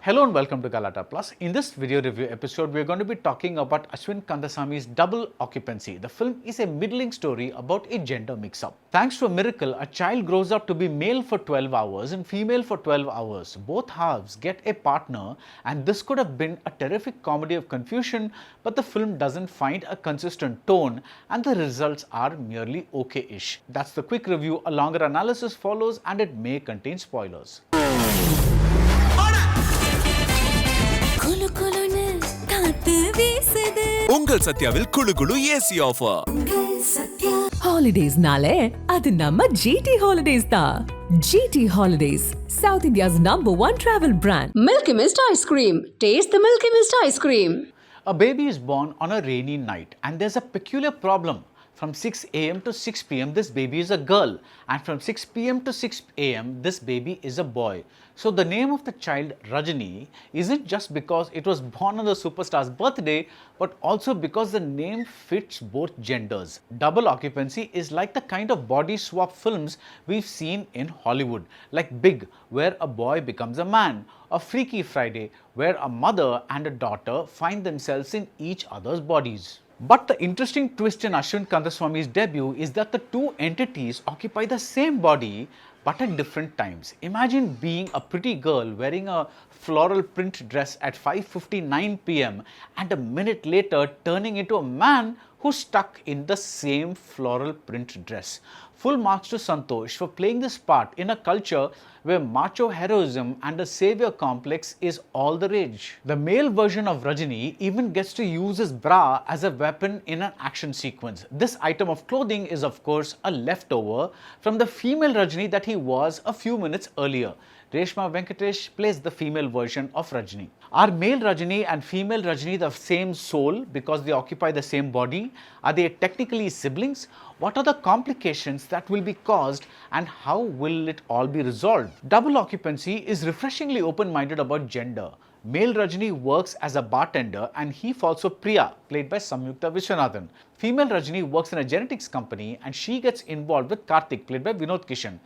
Hello and welcome to Galatta Plus. In this video review episode, we are going to be talking about Aswin Kandasamy's Double Occupancy. The film is a middling story about a gender mix-up. Thanks to a miracle, a child grows up to be male for 12 hours and female for 12 hours. Both halves get a partner, and this could have been a terrific comedy of confusion, but the film doesn't find a consistent tone and the results are merely okay-ish. That's the quick review. A longer analysis follows and it may contain spoilers. உங்கள் சத்யாவில் குளு குளு AC offer. Holidays naale adu namma GT Holidays da. GT Holidays, South India's #1 travel brand. Milky Mist ice cream. Taste the Milky Mist ice cream. A baby is born on a rainy night and there's a peculiar problem. From 6 a.m. to 6 p.m. this baby is a girl, and from 6 p.m. to 6 a.m. this baby is a boy. So the name of the child Rajani isn't just because it was born on the superstar's birthday, but also because the name fits both genders. Double Occupancy is like the kind of body swap films we've seen in Hollywood, like Big, where a boy becomes a man, or Freaky Friday, where a mother and a daughter find themselves in each other's bodies. But the interesting twist in Aswin Kandasamy's debut is that the two entities occupy the same body but at different times. Imagine being a pretty girl wearing a floral print dress at 5:59 p.m. and a minute later turning into a man who's stuck in the same floral print dress. Full marks to Santhosh for playing this part in a culture where macho heroism and a savior complex is all the rage. The male version of Rajani even gets to use his bra as a weapon in an action sequence. This item of clothing is of course a leftover from the female Rajani that he was a few minutes earlier. Reshma plays the female version of Rajani. Are male Rajani and female Rajani the same soul because they occupy the same body? Are they technically siblings? What are the complications that will be caused and how will it all be resolved? Double Occupancy is refreshingly open-minded about gender. Male Rajani works as a bartender and he falls for Priya, played by Samyuktha. Female Rajani works in a genetics company and she gets involved with Karthik, played by Vinoth.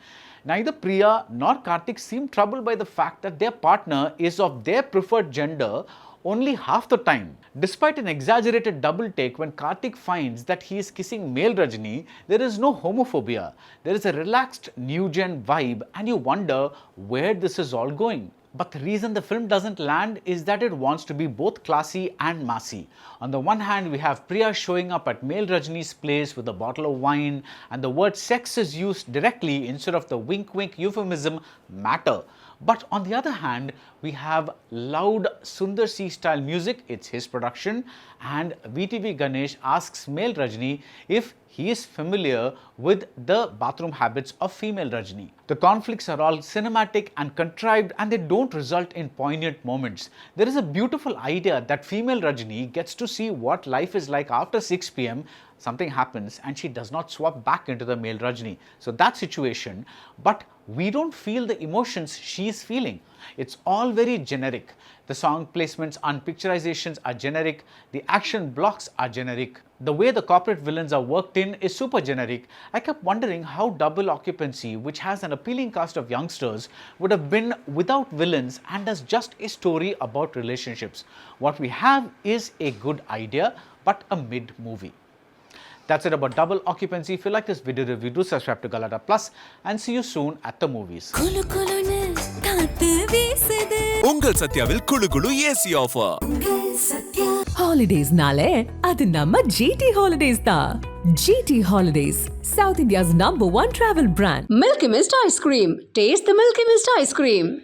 Neither Priya nor Karthik seem troubled by the fact that their partner is of their preferred gender only half the time. Despite an exaggerated double take when Karthik finds that he is kissing male Rajani, there is no homophobia. There is a relaxed new gen vibe and you wonder where this is all going. But the reason the film doesn't land is that it wants to be both classy and massy. On the one hand, we have Priya showing up at male Rajani's place with a bottle of wine and the word sex is used directly instead of the wink wink euphemism matter. But on the other hand, we have loud Sundar C style music, it's his production, and VTV Ganesh asks male Rajani if he is familiar with the bathroom habits of female Rajani. The conflicts are all cinematic and contrived and they don't result in poignant moments. There is a beautiful idea that female Rajani gets to see what life is like after 6 p.m. Something happens and she does not swap back into the male Rajani. So that situation, but we don't feel the emotions she is feeling. It's all very generic. The song placements and picturizations are generic. The action blocks are generic. The way the corporate villains are worked in is super generic. I kept wondering how Double Occupancy, which has an appealing cast of youngsters, would have been without villains and as just a story about relationships. What we have is a good idea, but a mid-movie. That's it about Double Occupancy. If you like this video review, do subscribe to Galatta Plus and see you soon at the movies. உங்கள் சத்யாவில் குளு குளு AC offer. Holidays naale adu namma GT Holidays da. GT Holidays, South India's #1 travel brand. Milky Mist ice cream. Taste the Milky Mist ice cream.